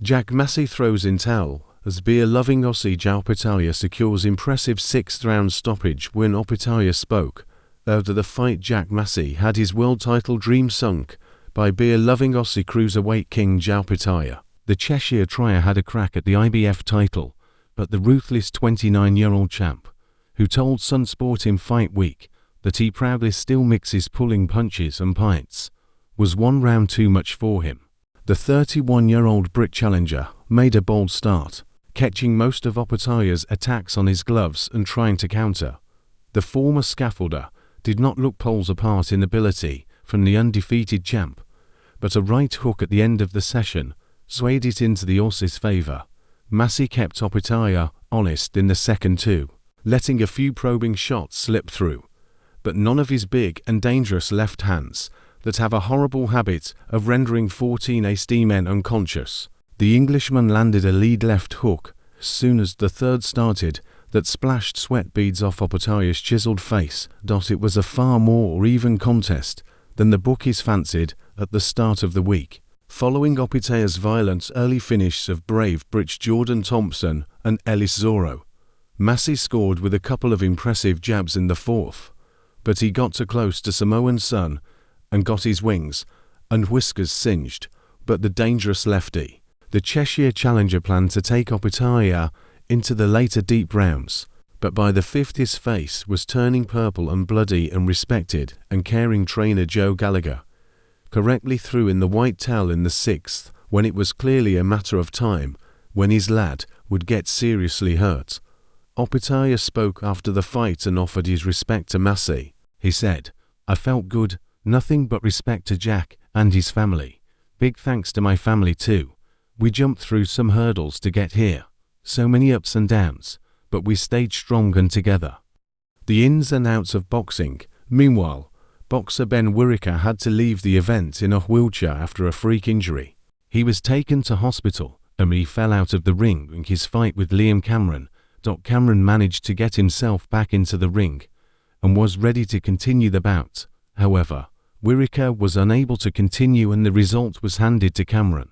Jac Massey throws in towel as beer-loving Aussie Jai Opetaia secures impressive 6th-round stoppage. When Opetaia spoke after the fight, Jac Massey had his world title dream sunk by beer-loving Aussie cruiserweight king Jai Opetaia. The Cheshire Trier had a crack at the IBF title, but the ruthless 29-year-old champ, who told Sun Sport in Fight Week that he proudly still mixes pulling punches and pints, was one round too much for him. The 31-year-old Brit challenger made a bold start, catching most of Opetaia's attacks on his gloves and trying to counter. The former scaffolder did not look poles apart in ability from the undefeated champ, but a right hook at the end of the session swayed it into the Aussie's favour. Massey kept Opetaia honest in the second two, letting a few probing shots slip through, but none of his big and dangerous left hands that have a horrible habit of rendering 14 AC men unconscious. The Englishman landed a lead left hook as soon as the third started that splashed sweat beads off Opetaia's chiseled face. It was a far more even contest than the bookies fancied at the start of the week. Following Opetaia's violent early finish of brave Brits Jordan Thompson and Ellis Zorro, Massey scored with a couple of impressive jabs in the fourth, but he got too close to Samoan Sun and got his wings and whiskers singed. But the dangerous lefty, the Cheshire challenger, planned to take Opetaia into the later deep rounds, but by the fifth his face was turning purple and bloody, and respected and caring trainer Joe Gallagher correctly threw in the white towel in the sixth, when it was clearly a matter of time when his lad would get seriously hurt. Opetaia spoke after the fight and offered his respect to Massey. He said, "I felt good, nothing but respect to Jack and his family. Big thanks to my family too. We jumped through some hurdles to get here, so many ups and downs, but we stayed strong and together." The ins and outs of boxing. Meanwhile, boxer Ben Whittaker had to leave the event in a wheelchair after a freak injury. He was taken to hospital and he fell out of the ring in his fight with Liam Cameron. Cameron managed to get himself back into the ring and was ready to continue the bout. However, Whittaker was unable to continue and the result was handed to Cameron.